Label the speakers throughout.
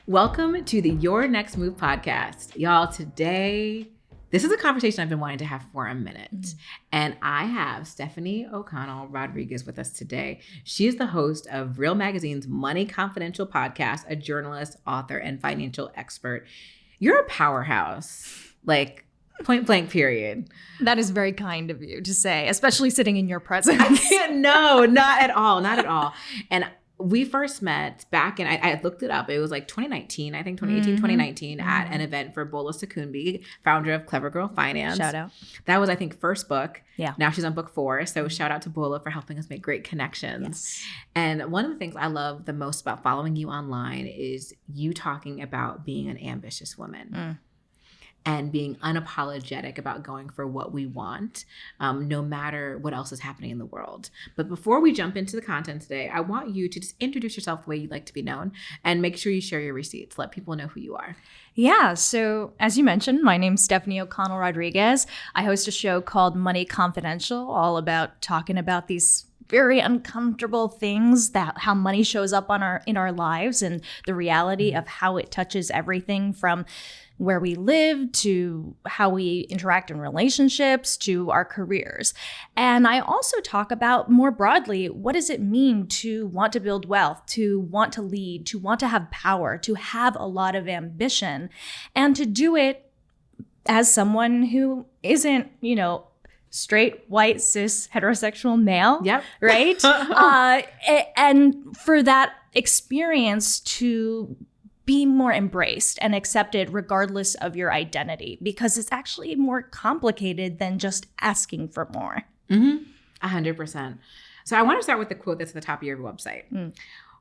Speaker 1: Welcome to the Your Next Move podcast. Y'all, today, this is a conversation I've been wanting to have for a minute. And I have Stefanie O'Connell Rodriguez with us today. She is the host of Real Magazine's Money Confidential podcast, a journalist, author, and financial expert. You're a powerhouse, like point blank period.
Speaker 2: That is very kind of you to say, especially sitting in your presence.
Speaker 1: No, not at all. Not at all. And we first met back in, I looked it up. It was like 2019, I think 2018, 2019 at an event for Bola Sokunbi, founder of Clever Girl Finance.
Speaker 2: Shout out.
Speaker 1: That was, I think, first book.
Speaker 2: Yeah.
Speaker 1: Now she's on book 4. So shout out to Bola for helping us make great connections.
Speaker 2: Yes.
Speaker 1: And one of the things I love the most about following you online is you talking about being an ambitious woman. And being unapologetic about going for what we want, no matter what else is happening in the world. But before we jump into the content today, I want you to just introduce yourself the way you'd like to be known and make sure you share your receipts. Let people know who you are.
Speaker 2: Yeah. So as you mentioned, my name's Stefanie O'Connell Rodriguez. I host a show called Money Confidential, all about talking about these very uncomfortable things, that how money shows up in our lives and the reality of how it touches everything from where we live to how we interact in relationships to our careers. And I also talk about more broadly, what does it mean to want to build wealth, to want to lead, to want to have power, to have a lot of ambition, and to do it as someone who isn't, straight, white, cis, heterosexual male.
Speaker 1: Yep.
Speaker 2: Right? And for that experience to be more embraced and accepted regardless of your identity, because it's actually more complicated than just asking for more.
Speaker 1: 100%. So I want to start with the quote that's at the top of your website.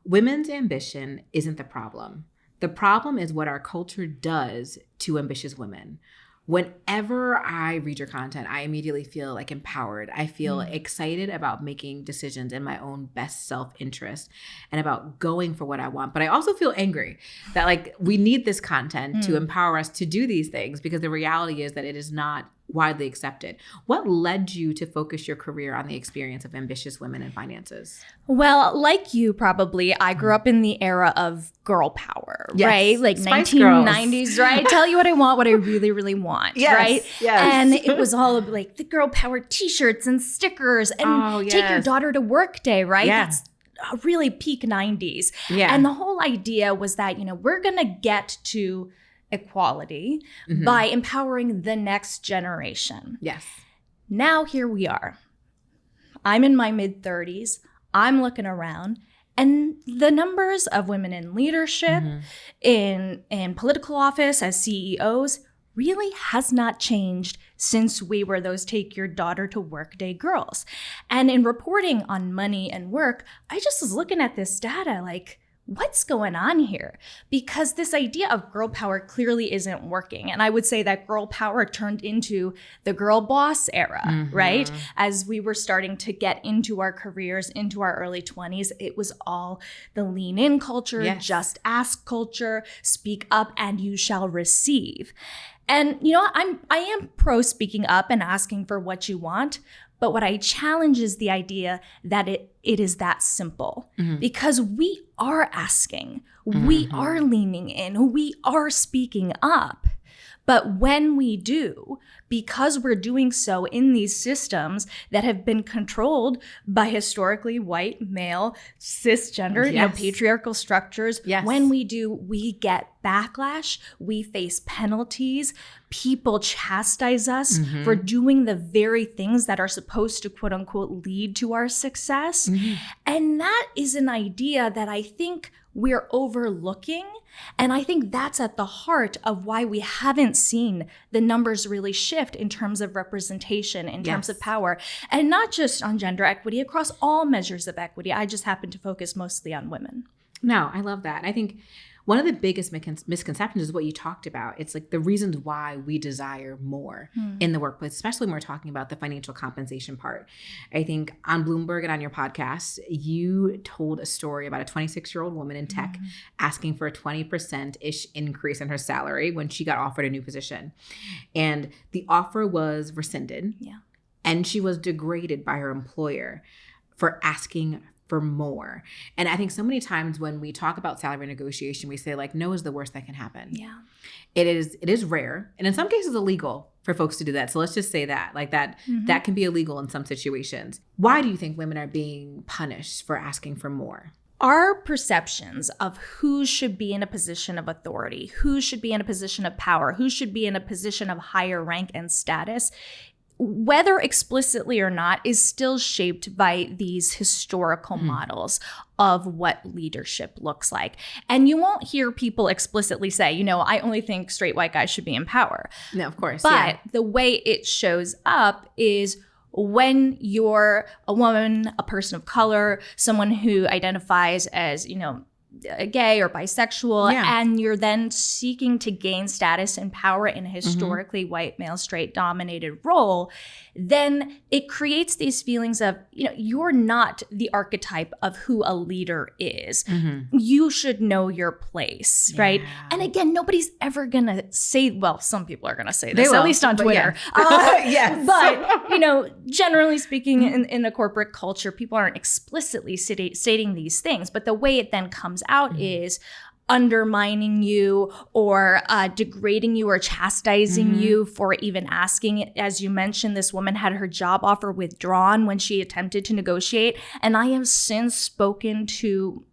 Speaker 1: Women's ambition isn't the problem. The problem is what our culture does to ambitious women. Whenever I read your content, I immediately feel like empowered. I feel excited about making decisions in my own best self-interest and about going for what I want. But I also feel angry that we need this content to empower us to do these things, because the reality is that it is not widely accepted. What led you to focus your career on the experience of ambitious women in finances?
Speaker 2: Well, like you probably, I grew up in the era of girl power,
Speaker 1: yes.
Speaker 2: right? Like
Speaker 1: Spice
Speaker 2: 1990s,
Speaker 1: girls.
Speaker 2: Right? Tell you what I want, what I really, really want,
Speaker 1: yes.
Speaker 2: right?
Speaker 1: Yes.
Speaker 2: And it was all of the girl power t-shirts and stickers and take your daughter to work day, right?
Speaker 1: Yeah.
Speaker 2: That's really peak 90s.
Speaker 1: Yeah.
Speaker 2: And the whole idea was that, we're going to get to equality by empowering the next generation.
Speaker 1: Yes.
Speaker 2: Now here we are. I'm in my mid-30s. I'm looking around, and the numbers of women in leadership, in political office as CEOs, really has not changed since we were those take your daughter to work day girls. And in reporting on money and work, I just was looking at this data what's going on here? Because this idea of girl power clearly isn't working. And I would say that girl power turned into the girl boss era, right? As we were starting to get into our careers, into our early 20s, it was all the lean in culture, just ask culture, speak up and you shall receive. And I am pro speaking up and asking for what you want. But what I challenge is the idea that it is that simple, because we are asking, we are leaning in, we are speaking up. But when we do, because we're doing so in these systems that have been controlled by historically white, male, cisgender, patriarchal structures, when we do, we get backlash, we face penalties, people chastise us for doing the very things that are supposed to quote unquote lead to our success. And that is an idea that I think we're overlooking. And I think that's at the heart of why we haven't seen the numbers really shift in terms of representation, in terms of power, and not just on gender equity, across all measures of equity. I just happen to focus mostly on women.
Speaker 1: No, I love that. I think one of the biggest misconceptions is what you talked about. It's the reasons why we desire more in the workplace, especially when we're talking about the financial compensation part. I think on Bloomberg and on your podcast, you told a story about a 26-year-old woman in tech asking for a 20%-ish increase in her salary when she got offered a new position. And the offer was rescinded. And she was degraded by her employer for asking for more. And I think so many times when we talk about salary negotiation, we say like, no is the worst that can happen.
Speaker 2: Yeah.
Speaker 1: It is rare. And in some cases illegal for folks to do that. So let's just say that like that can be illegal in some situations. Why do you think women are being punished for asking for more?
Speaker 2: Our perceptions of who should be in a position of authority, who should be in a position of power, who should be in a position of higher rank and status, whether explicitly or not, is still shaped by these historical models of what leadership looks like. And you won't hear people explicitly say, I only think straight white guys should be in power.
Speaker 1: No, of course.
Speaker 2: But the way it shows up is when you're a woman, a person of color, someone who identifies as, gay or bisexual, and you're then seeking to gain status and power in a historically white male straight dominated role, then it creates these feelings of, you're not the archetype of who a leader is. You should know your place, right? And again, nobody's ever gonna say, well, some people are gonna say this, at least on Twitter.
Speaker 1: Yes.
Speaker 2: But, generally speaking, in a corporate culture, people aren't explicitly stating these things, but the way it then comes out is undermining you or degrading you or chastising you for even asking. As you mentioned, this woman had her job offer withdrawn when she attempted to negotiate. And I have since spoken to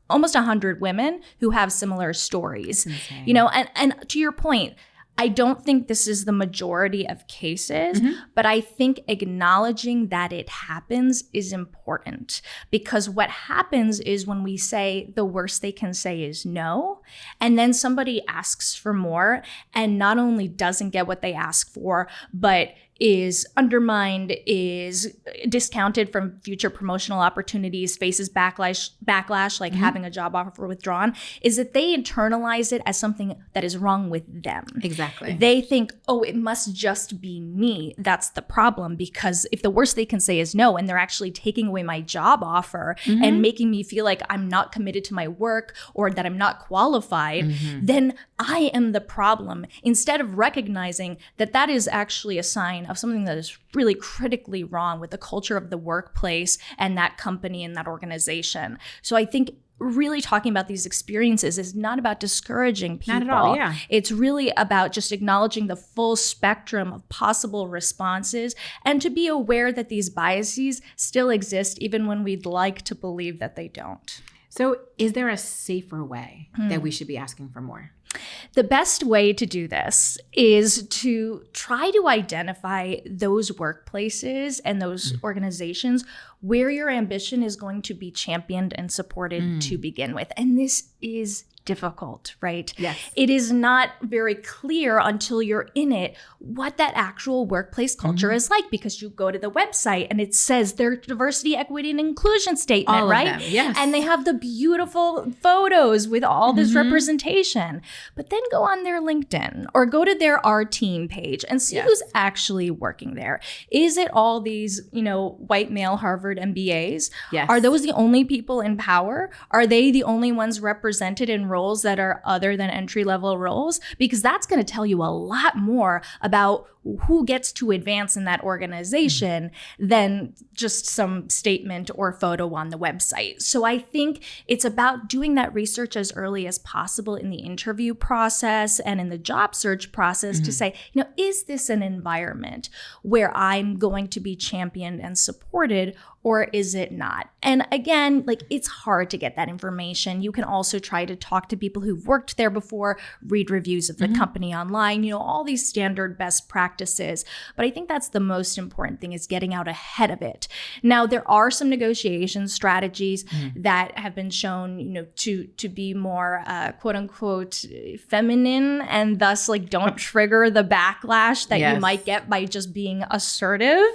Speaker 2: almost 100 women who have similar stories. And to your point, I don't think this is the majority of cases, but I think acknowledging that it happens is important, because what happens is when we say the worst they can say is no, and then somebody asks for more and not only doesn't get what they ask for, but is undermined, is discounted from future promotional opportunities, faces backlash like having a job offer withdrawn, is that they internalize it as something that is wrong with them.
Speaker 1: Exactly.
Speaker 2: They think, oh, it must just be me. That's the problem, because if the worst they can say is no, and they're actually taking away my job offer and making me feel like I'm not committed to my work or that I'm not qualified, then I am the problem, instead of recognizing that that is actually a sign of something that is really critically wrong with the culture of the workplace and that company and that organization. So I think really talking about these experiences is not about discouraging people.
Speaker 1: Not at all, yeah.
Speaker 2: It's really about just acknowledging the full spectrum of possible responses and to be aware that these biases still exist even when we'd like to believe that they don't.
Speaker 1: So is there a safer way that we should be asking for more?
Speaker 2: The best way to do this is to try to identify those workplaces and those organizations where your ambition is going to be championed and supported to begin with. And this is difficult, right?
Speaker 1: Yes.
Speaker 2: It is not very clear until you're in it what that actual workplace culture is like, because you go to the website and it says their diversity, equity, and inclusion statement,
Speaker 1: all
Speaker 2: right?
Speaker 1: Of them, yes.
Speaker 2: And they have the beautiful photos with all this representation. But then go on their LinkedIn or go to their Our Team page and see who's actually working there. Is it all these, white male Harvard MBAs?
Speaker 1: Yes.
Speaker 2: Are those the only people in power? Are they the only ones represented in roles that are other than entry-level roles? Because that's going to tell you a lot more about who gets to advance in that organization than just some statement or photo on the website. So I think it's about doing that research as early as possible in the interview process and in the job search process to say, is this an environment where I'm going to be championed and supported, or is it not? And again, it's hard to get that information. You can also try to talk to people who've worked there before, read reviews of the company online, all these standard best practices. But I think that's the most important thing, is getting out ahead of it. Now, there are some negotiation strategies that have been shown, to be more quote unquote feminine, and thus don't trigger the backlash that you might get by just being assertive,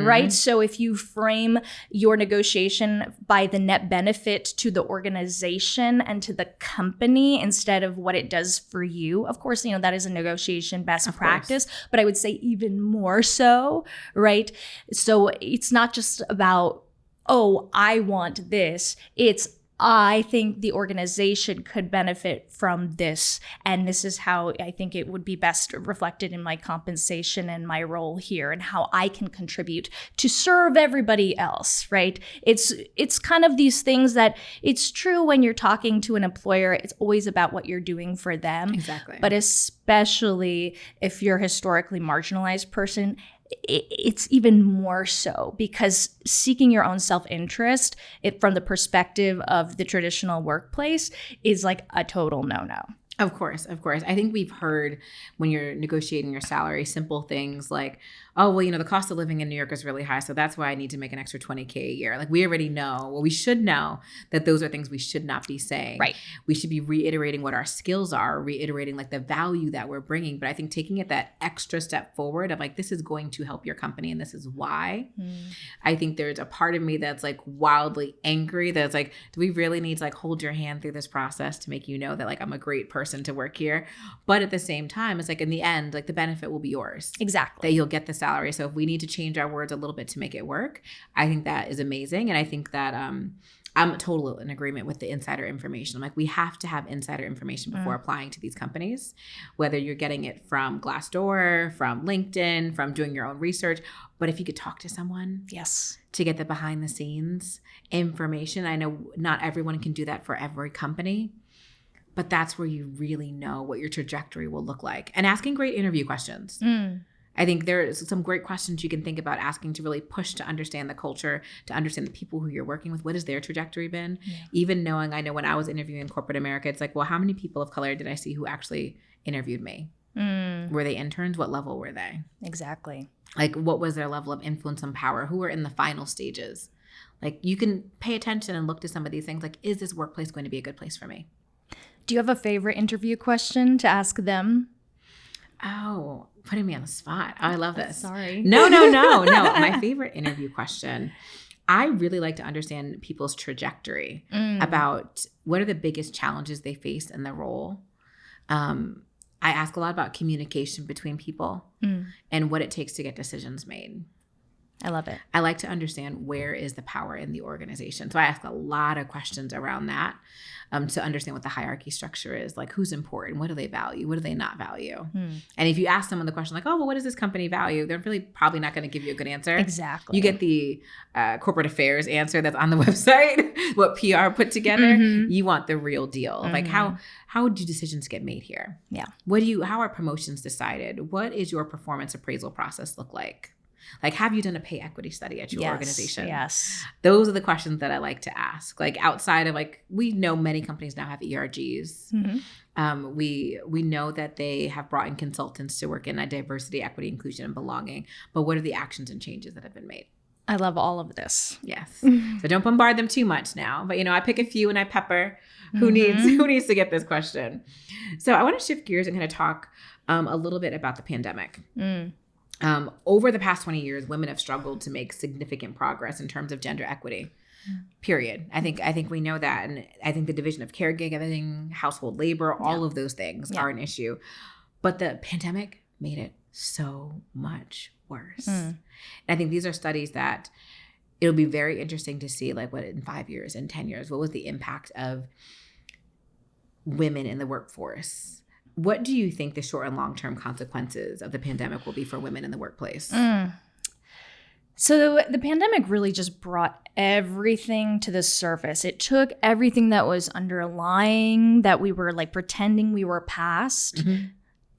Speaker 2: right? So if you frame your negotiation by the net benefit to the organization and to the company instead of what it does for you, of course, that is a negotiation best practice, but I would say even more so, right? So it's not just about, oh, I want this. It's I think the organization could benefit from this. And this is how I think it would be best reflected in my compensation and my role here and how I can contribute to serve everybody else, right? It's kind of these things that it's true when you're talking to an employer, it's always about what you're doing for them.
Speaker 1: Exactly.
Speaker 2: But especially if you're a historically marginalized person, it's even more so, because seeking your own self-interest from the perspective of the traditional workplace is like a total no-no.
Speaker 1: Of course. I think we've heard when you're negotiating your salary, simple things like, oh, well, the cost of living in New York is really high, so that's why I need to make an extra $20K a year. Like, we already know, well, we should know that those are things we should not be saying.
Speaker 2: Right.
Speaker 1: We should be reiterating what our skills are, reiterating like the value that we're bringing. But I think taking it that extra step forward of like, this is going to help your company and this is why. I think there's a part of me that's like wildly angry that's like, do we really need to like hold your hand through this process to make you know that like I'm a great person to work here? But at the same time, it's like in the end, like the benefit will be yours.
Speaker 2: Exactly.
Speaker 1: That you'll get the salary. So if we need to change our words a little bit to make it work, I think that is amazing. And I think that I'm totally in agreement with the insider information. I'm like, we have to have insider information before applying to these companies, whether you're getting it from Glassdoor, from LinkedIn, from doing your own research. But if you could talk to someone,
Speaker 2: yes,
Speaker 1: to get the behind the scenes information. I know not everyone can do that for every company, but that's where you really know what your trajectory will look like. And asking great interview questions. I think there's some great questions you can think about asking to really push to understand the culture, to understand the people who you're working with. What has their trajectory been? Yeah. Even knowing, I know when I was interviewing in corporate America, it's like, well, how many people of color did I see who actually interviewed me? Were they interns? What level were they?
Speaker 2: Exactly.
Speaker 1: Like, what was their level of influence and power? Who were in the final stages? Like, you can pay attention and look to some of these things. Like, is this workplace going to be a good place for me?
Speaker 2: Do you have a favorite interview question to ask them?
Speaker 1: Oh, putting me on the spot. Oh, I love this.
Speaker 2: Sorry.
Speaker 1: No. My favorite interview question. I really like to understand people's trajectory about what are the biggest challenges they face in the role. I ask a lot about communication between people and what it takes to get decisions made.
Speaker 2: I love it.
Speaker 1: I like to understand where is the power in the organization. So I ask a lot of questions around that to understand what the hierarchy structure is. Like, who's important? What do they value? What do they not value? And if you ask someone the question like, oh, well, what does this company value? They're really probably not going to give you a good answer.
Speaker 2: Exactly.
Speaker 1: You get the corporate affairs answer that's on the website, what PR put together. You want the real deal. Like, how do decisions get made here?
Speaker 2: Yeah.
Speaker 1: How are promotions decided? What is your performance appraisal process look like? Like, have you done a pay equity study at your organization?
Speaker 2: Yes.
Speaker 1: Those are the questions that I like to ask. Like, outside of like, we know many companies now have ERGs. We know that they have brought in consultants to work in a diversity, equity, inclusion, and belonging. But what are the actions and changes that have been made?
Speaker 2: I love all of this.
Speaker 1: Yes. So don't bombard them too much now. But, I pick a few and I pepper who needs to get this question. So I want to shift gears and kind of talk a little bit about the pandemic. Over the past 20 years, women have struggled to make significant progress in terms of gender equity, period. I think we know that. And I think the division of caregiving, household labor, all of those things are an issue. But the pandemic made it so much worse. And I think these are studies that it'll be very interesting to see, like, what in 5 years, in 10 years, what was the impact of women in the workforce? What do you think the short and long-term consequences of the pandemic will be for women in the workplace?
Speaker 2: So the pandemic really just brought everything to the surface. It took everything that was underlying, that we were like pretending we were past,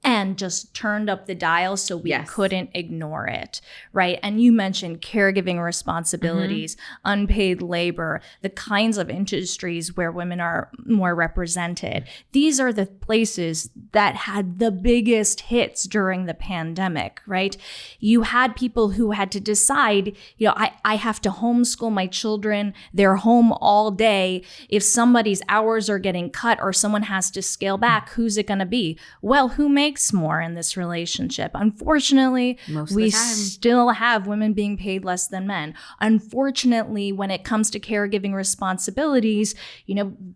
Speaker 2: and just turned up the dial so we couldn't ignore it, right? And you mentioned caregiving responsibilities, unpaid labor, the kinds of industries where women are more represented. These are the places that had the biggest hits during the pandemic, right? You had people who had to decide, I have to homeschool my children. They're home all day. If somebody's hours are getting cut or someone has to scale back, who's it going to be? Well, who makes more in this relationship? Unfortunately, we still have women being paid less than men. Unfortunately, when it comes to caregiving responsibilities,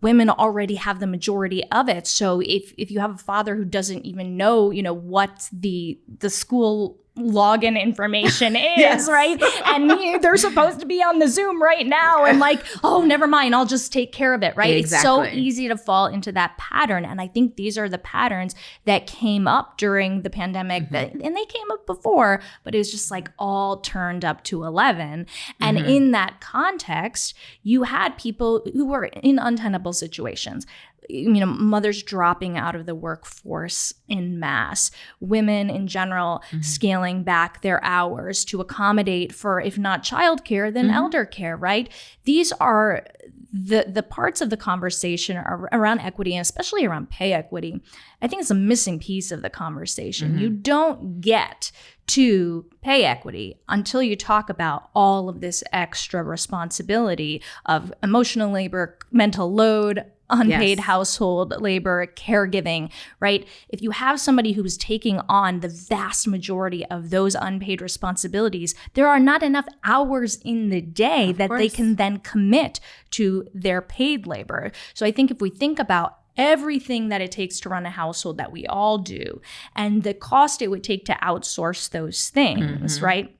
Speaker 2: women already have the majority of it. So if you have a father who doesn't even know, what the school login information is, right? And they're supposed to be on the Zoom right now. And like, oh, never mind, I'll just take care of it, right?
Speaker 1: Exactly.
Speaker 2: It's so easy to fall into that pattern. And I think these are the patterns that came up during the pandemic, and they came up before, but it was just like all turned up to 11. And in that context, you had people who were in untenable situations. Mothers dropping out of the workforce in mass, women in general scaling back their hours to accommodate for, if not childcare, then elder care, right? These are the parts of the conversation around equity, and especially around pay equity. I think it's a missing piece of the conversation. You don't get to pay equity until you talk about all of this extra responsibility of emotional labor, mental load, unpaid household labor, caregiving, right? If you have somebody who's taking on the vast majority of those unpaid responsibilities, there are not enough hours in the day that they can then commit to their paid labor. So I think if we think about everything that it takes to run a household that we all do, and the cost it would take to outsource those things, right?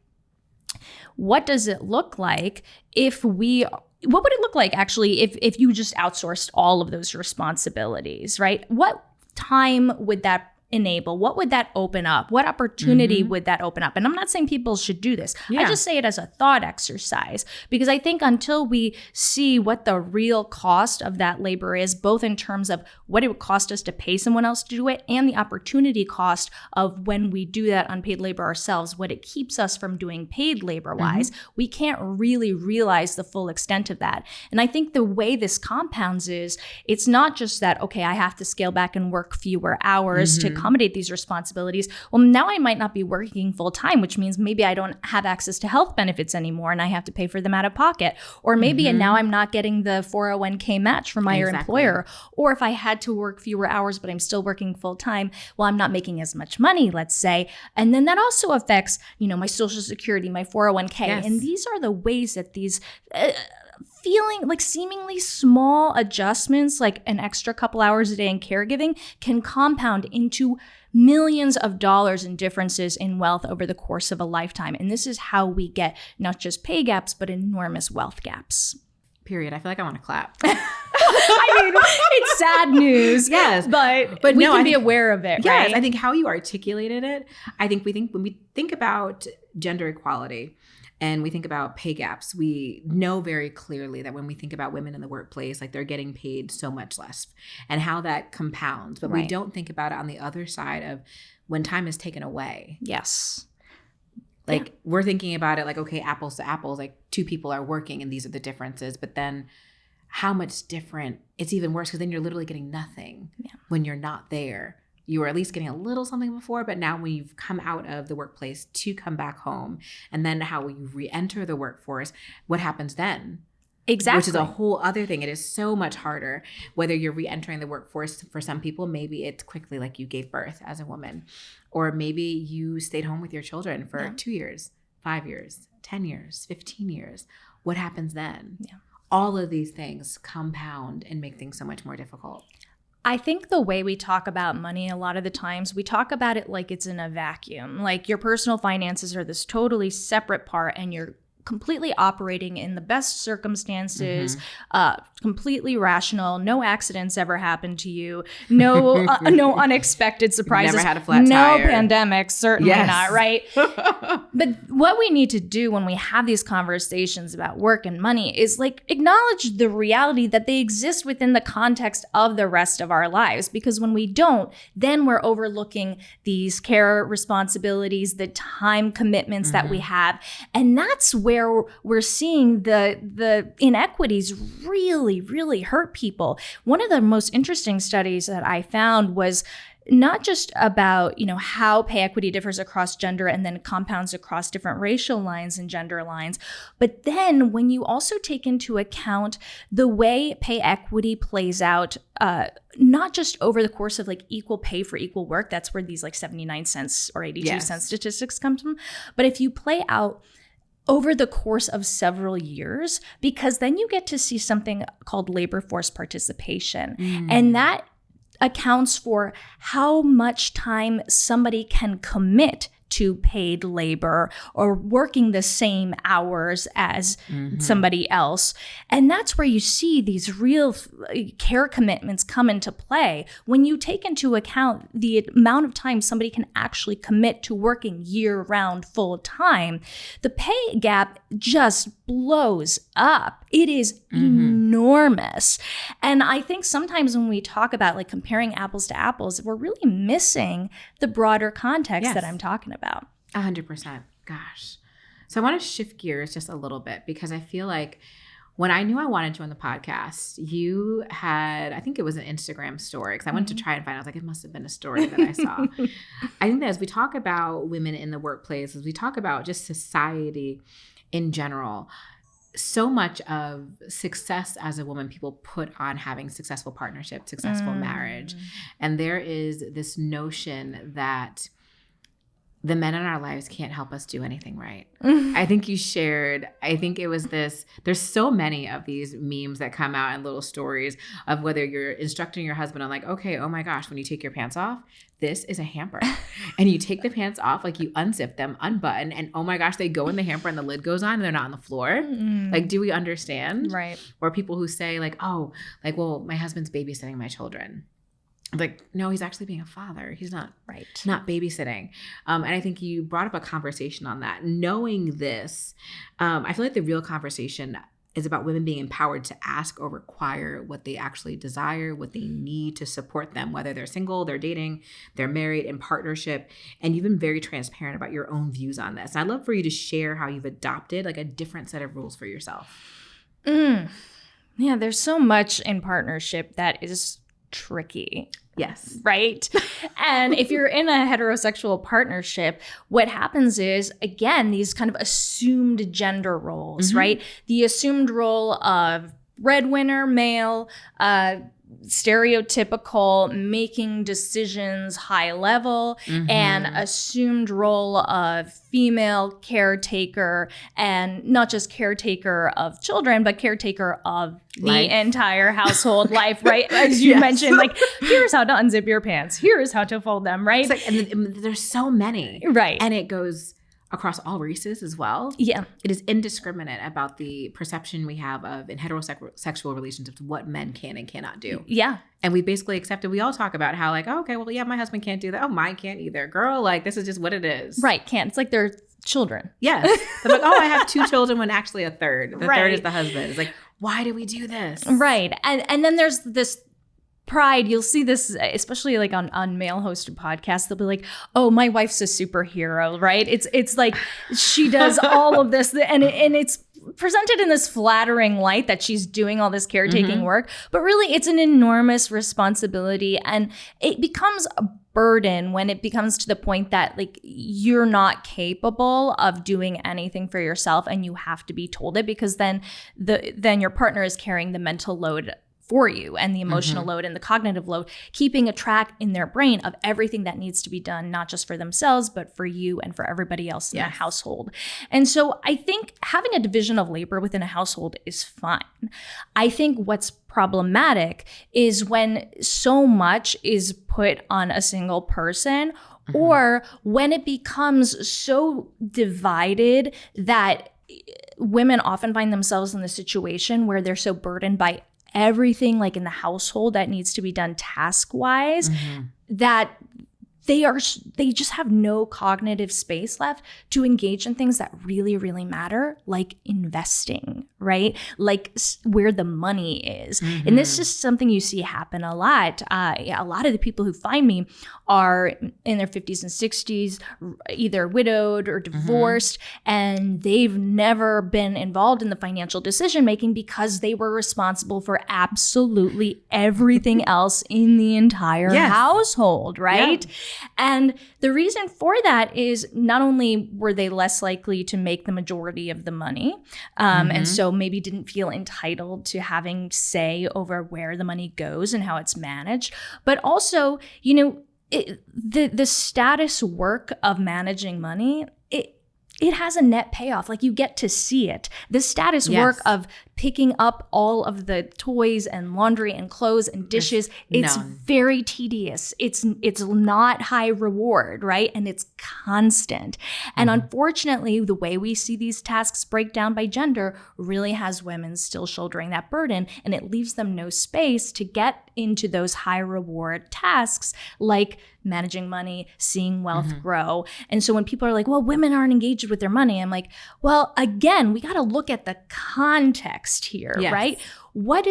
Speaker 2: What does it look like what would it look like actually if you just outsourced all of those responsibilities, right? What time would that enable? What would that open up? What opportunity would that open up? And I'm not saying people should do this. I just say it as a thought exercise, because I think until we see what the real cost of that labor is, both in terms of what it would cost us to pay someone else to do it and the opportunity cost of when we do that unpaid labor ourselves, what it keeps us from doing paid labor wise, we can't really realize the full extent of that. And I think the way this compounds is, it's not just that, okay, I have to scale back and work fewer hours to accommodate these responsibilities. Well, now I might not be working full time, which means maybe I don't have access to health benefits anymore and I have to pay for them out of pocket. Or maybe now I'm not getting the 401k match from my employer. Or if I had to work fewer hours, but I'm still working full time, well, I'm not making as much money, let's say. And then that also affects, my Social Security, my 401k. And these are the ways that these feeling like seemingly small adjustments, like an extra couple hours a day in caregiving, can compound into millions of dollars in differences in wealth over the course of a lifetime. And this is how we get not just pay gaps, but enormous wealth gaps.
Speaker 1: Period. I feel like I want to clap.
Speaker 2: I mean, it's sad news. But we can be aware of it, right?
Speaker 1: I think how you articulated it, when we think about gender equality, and we think about pay gaps, we know very clearly that when we think about women in the workplace, like they're getting paid so much less and how that compounds. But we don't think about it on the other side of when time is taken away.
Speaker 2: Yes.
Speaker 1: Like we're thinking about it like, okay, apples to apples, like two people are working and these are the differences. But then how much different, it's even worse because then you're literally getting nothing when you're not there. You were at least getting a little something before, but now when you've come out of the workplace to come back home, and then how you re-enter the workforce, what happens then?
Speaker 2: Exactly.
Speaker 1: Which is a whole other thing. It is so much harder, whether you're re-entering the workforce. For some people, maybe it's quickly like you gave birth as a woman, or maybe you stayed home with your children for 2 years, 5 years, 10 years, 15 years. What happens then? All of these things compound and make things so much more difficult.
Speaker 2: I think the way we talk about money, a lot of the times we talk about it like it's in a vacuum, like your personal finances are this totally separate part and you're completely operating in the best circumstances, completely rational, no accidents ever happened to you, no unexpected surprises,
Speaker 1: never had a flat tire,
Speaker 2: no pandemic, certainly not, right? But what we need to do when we have these conversations about work and money is like acknowledge the reality that they exist within the context of the rest of our lives, because when we don't, then we're overlooking these care responsibilities, the time commitments that we have, and that's where we're seeing the inequities really hurt people. One of the most interesting studies that I found was not just about, how pay equity differs across gender and then compounds across different racial lines and gender lines, but then when you also take into account the way pay equity plays out, not just over the course of like equal pay for equal work, that's where these like 79 cents or 82 cents statistics come from, but if you play out over the course of several years, because then you get to see something called labor force participation. And that accounts for how much time somebody can commit to paid labor or working the same hours as somebody else. And that's where you see these real care commitments come into play. When you take into account the amount of time somebody can actually commit to working year-round full time, the pay gap just blows up. It is enormous. And I think sometimes when we talk about like comparing apples to apples, we're really missing the broader context that I'm talking about.
Speaker 1: 100%. Gosh. So I want to shift gears just a little bit because I feel like when I knew I wanted to on the podcast, you had, I think it was an Instagram story because I went to try and find, I was like, it must have been a story that I saw. I think that as we talk about women in the workplace, as we talk about just society in general, so much of success as a woman, people put on having successful partnership, successful marriage. And there is this notion that the men in our lives can't help us do anything right. I think you shared, I think it was this, there's so many of these memes that come out and little stories of whether you're instructing your husband on like, okay, oh my gosh, when you take your pants off, this is a hamper. And you take the pants off, like you unzip them, unbutton, and oh my gosh, they go in the hamper and the lid goes on and they're not on the floor. Like, do we understand?
Speaker 2: Right.
Speaker 1: Or people who say like, oh, like, well, my husband's babysitting my children. Like, no, he's actually being a father. He's not not babysitting. And I think you brought up a conversation on that. Knowing this, I feel like the real conversation is about women being empowered to ask or require what they actually desire, what they need to support them, whether they're single, they're dating, they're married, in partnership. And you've been very transparent about your own views on this. And I'd love for you to share how you've adopted like a different set of rules for yourself.
Speaker 2: Yeah, there's so much in partnership that is tricky.
Speaker 1: Yes.
Speaker 2: Right? And if you're in a heterosexual partnership, what happens is, again, these kind of assumed gender roles, right? The assumed role of breadwinner, male, stereotypical, making decisions high level, and assumed role of female caretaker, and not just caretaker of children, but caretaker of the entire household life, right? As you mentioned, like, here's how to unzip your pants. Here's how to fold them, right?
Speaker 1: It's like, and there's so many.
Speaker 2: Right.
Speaker 1: And it goes across all races as well.
Speaker 2: Yeah.
Speaker 1: It is indiscriminate about the perception we have of in heterosexual relationships, what men can and cannot do.
Speaker 2: Yeah.
Speaker 1: And we basically accepted, we all talk about how like, oh, okay, well, yeah, my husband can't do that. Oh, mine can't either. Girl, like, this is just what it is.
Speaker 2: Right. Can't. It's like they're children.
Speaker 1: Yes. They're like, oh, I have 2 children when actually a third. The third is the husband. It's like, why do we do this?
Speaker 2: Right. And then there's this pride. You'll see this, especially like on male hosted podcasts. They'll be like, oh, my wife's a superhero, right? It's like she does all of this, and it's presented in this flattering light that she's doing all this caretaking work, but really it's an enormous responsibility, and it becomes a burden when it becomes to the point that like you're not capable of doing anything for yourself and you have to be told it, because then your partner is carrying the mental load for you, and the emotional load and the cognitive load, keeping a track in their brain of everything that needs to be done, not just for themselves, but for you and for everybody else in the household. And so I think having a division of labor within a household is fine. I think what's problematic is when so much is put on a single person, or when it becomes so divided that women often find themselves in the situation where they're so burdened by everything like in the household that needs to be done task-wise, that they just have no cognitive space left to engage in things that really, really matter, like investing, right? Like where the money is. And this is something you see happen a lot. A lot of the people who find me are in their 50s and 60s, either widowed or divorced, and they've never been involved in the financial decision-making because they were responsible for absolutely everything else in the entire household, right? Yep. And the reason for that is not only were they less likely to make the majority of the money, and so maybe didn't feel entitled to having say over where the money goes and how it's managed, but also, you know, the status work of managing money, it has a net payoff. Like, you get to see it. The status work of picking up all of the toys and laundry and clothes and dishes. It's very tedious. It's not high reward, right? And it's constant. And unfortunately, the way we see these tasks break down by gender really has women still shouldering that burden, and it leaves them no space to get into those high reward tasks like managing money, seeing wealth grow. And so when people are like, well, women aren't engaged with their money, I'm like, well, again, we got to look at the context here, right? What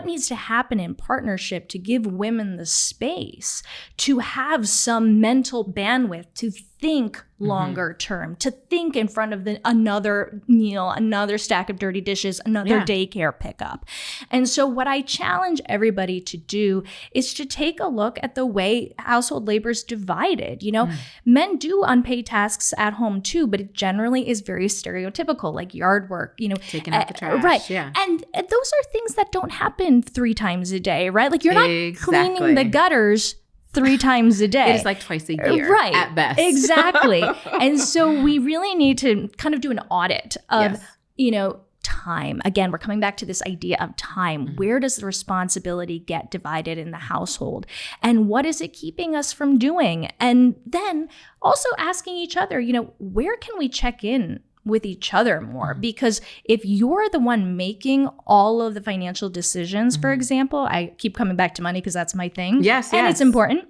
Speaker 2: needs to happen in partnership to give women the space to have some mental bandwidth to think longer term, to think in front of another meal, another stack of dirty dishes, another daycare pickup. And so what I challenge everybody to do is to take a look at the way household labor is divided. You know, men do unpaid tasks at home too, but it generally is very stereotypical, like yard work, you know.
Speaker 1: Taking out the trash.
Speaker 2: Right.
Speaker 1: Yeah.
Speaker 2: And those are things that don't happen 3 times a day, right? Like you're not cleaning the gutters 3 times a day.
Speaker 1: It's like twice a year,
Speaker 2: right?
Speaker 1: At best.
Speaker 2: Exactly. And so we really need to kind of do an audit of, you know, time. Again, we're coming back to this idea of time. Where does the responsibility get divided in the household? And what is it keeping us from doing? And then also asking each other, you know, where can we check in with each other more? Because if you're the one making all of the financial decisions, for example, I keep coming back to money because that's my thing.
Speaker 1: Yes.
Speaker 2: And it's important.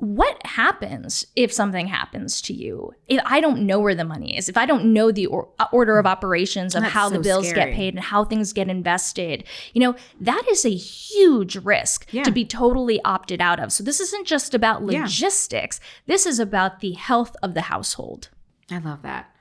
Speaker 2: What happens if something happens to you? If I don't know where the money is, if I don't know the order of operations of how the bills get paid and how things get invested, you know, that is a huge risk to be totally opted out of. So this isn't just about logistics. This is about the health of the household.
Speaker 1: I love that.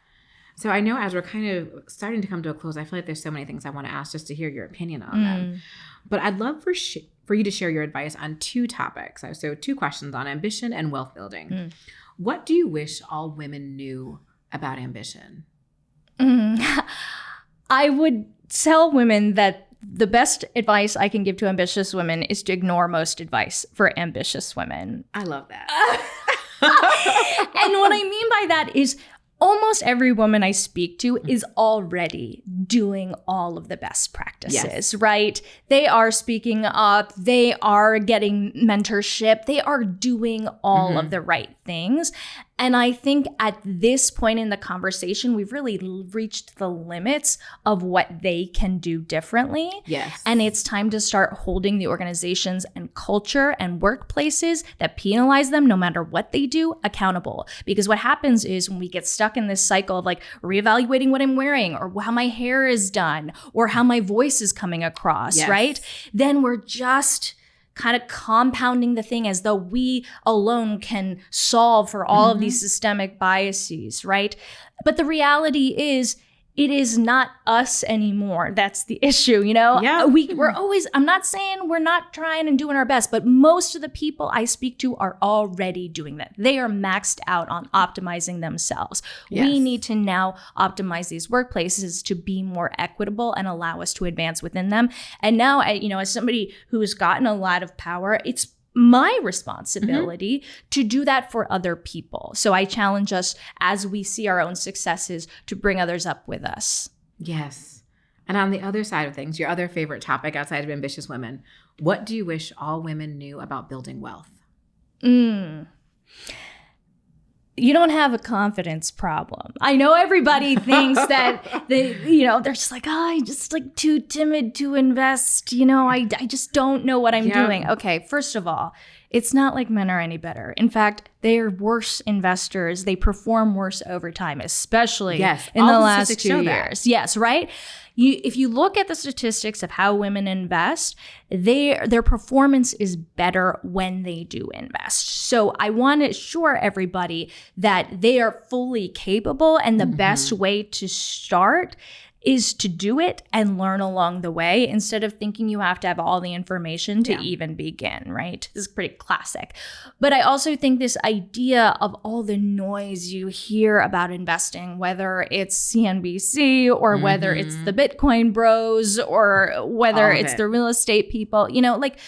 Speaker 1: So I know as we're kind of starting to come to a close, I feel like there's so many things I want to ask just to hear your opinion on them. But I'd love for you to share your advice on 2 topics. So 2 questions on ambition and wealth building. What do you wish all women knew about ambition?
Speaker 2: I would tell women that the best advice I can give to ambitious women is to ignore most advice for ambitious women.
Speaker 1: I love that.
Speaker 2: And what I mean by that is almost every woman I speak to is already doing all of the best practices, right? They are speaking up. They are getting mentorship. They are doing all of the right things. And I think at this point in the conversation, we've really reached the limits of what they can do differently.
Speaker 1: Yes.
Speaker 2: And it's time to start holding the organizations and culture and workplaces that penalize them, no matter what they do, accountable. Because what happens is when we get stuck in this cycle of like reevaluating what I'm wearing or how my hair is done or how my voice is coming across, right? Then we're just kind of compounding the thing as though we alone can solve for all of these systemic biases, right? But the reality is, it is not us anymore. That's the issue, you know?
Speaker 1: Yeah.
Speaker 2: We're always, I'm not saying we're not trying and doing our best, but most of the people I speak to are already doing that. They are maxed out on optimizing themselves. We need to now optimize these workplaces to be more equitable and allow us to advance within them. And now, you know, as somebody who has gotten a lot of power, it's my responsibility to do that for other people. So I challenge us as we see our own successes to bring others up with us.
Speaker 1: Yes. And on the other side of things, your other favorite topic outside of ambitious women, what do you wish all women knew about building wealth? You
Speaker 2: don't have a confidence problem. I know everybody thinks that they're just like, I'm just like too timid to invest. You know, I just don't know what I'm doing. Okay, first of all, it's not like men are any better. In fact, they are worse investors. They perform worse over time, especially in the last 2 years. Yes, right? If you look at the statistics of how women invest, their performance is better when they do invest. So I want to assure everybody that they are fully capable, and the best way to start is to do it and learn along the way instead of thinking you have to have all the information to even begin, right? This is pretty classic. But I also think this idea of all the noise you hear about investing, whether it's CNBC or whether it's the Bitcoin bros or whether it's the real estate people, you know, like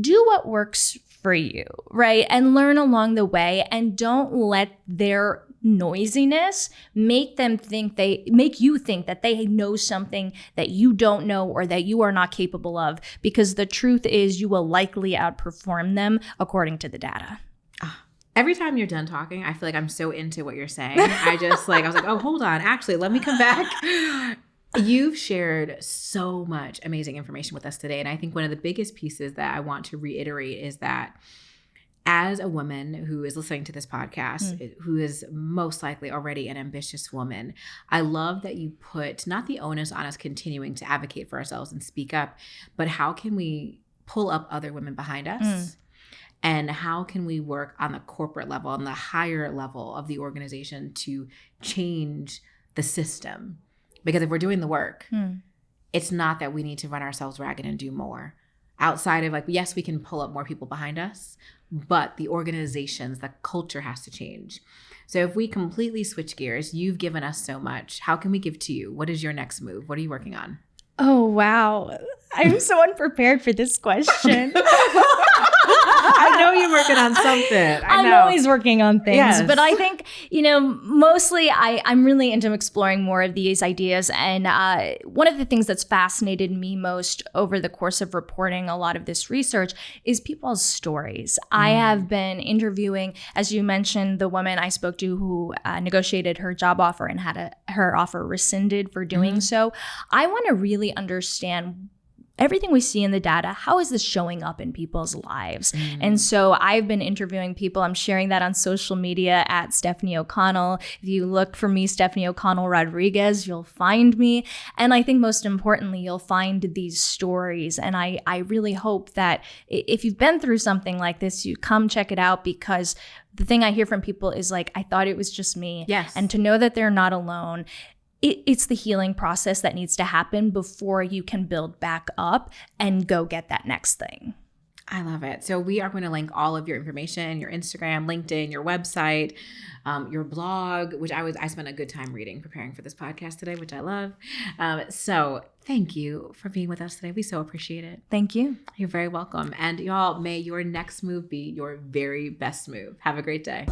Speaker 2: do what works for you, right? And learn along the way, and don't let their noisiness make you think that they know something that you don't know or that you are not capable of, because the truth is you will likely outperform them according to the data.
Speaker 1: Every time you're done talking, I feel like I'm so into what you're saying. I was like, oh, hold on. Actually, let me come back. You've shared so much amazing information with us today. And I think one of the biggest pieces that I want to reiterate is that as a woman who is listening to this podcast, who is most likely already an ambitious woman, I love that you put not the onus on us continuing to advocate for ourselves and speak up, but how can we pull up other women behind us? And how can we work on the corporate level, on the higher level of the organization to change the system? Because if we're doing the work, it's not that we need to run ourselves ragged and do more. Outside of yes, we can pull up more people behind us, but the organizations, the culture has to change. So if we completely switch gears, you've given us so much. How can we give to you? What is your next move? What are you working on?
Speaker 2: Oh, wow. I'm so unprepared for this question.
Speaker 1: I know you're working on something.
Speaker 2: I'm always working on things.
Speaker 1: Yes.
Speaker 2: But I think, mostly I'm really into exploring more of these ideas. And one of the things that's fascinated me most over the course of reporting a lot of this research is people's stories. I have been interviewing, as you mentioned, the woman I spoke to who negotiated her job offer and had her offer rescinded for doing so. I want to really understand everything we see in the data, how is this showing up in people's lives? And so I've been interviewing people. I'm sharing that on social media at Stefanie O'Connell. If you look for me, Stefanie O'Connell Rodriguez, you'll find me. And I think most importantly, you'll find these stories. And I really hope that if you've been through something like this, you come check it out, because the thing I hear from people is I thought it was just me.
Speaker 1: Yes.
Speaker 2: And to know that they're not alone. It's the healing process that needs to happen before you can build back up and go get that next thing.
Speaker 1: I love it. So we are going to link all of your information, your Instagram, LinkedIn, your website, your blog, which I spent a good time reading, preparing for this podcast today, which I love. So thank you for being with us today. We so appreciate it.
Speaker 2: Thank you.
Speaker 1: You're very welcome. And y'all, may your next move be your very best move. Have a great day.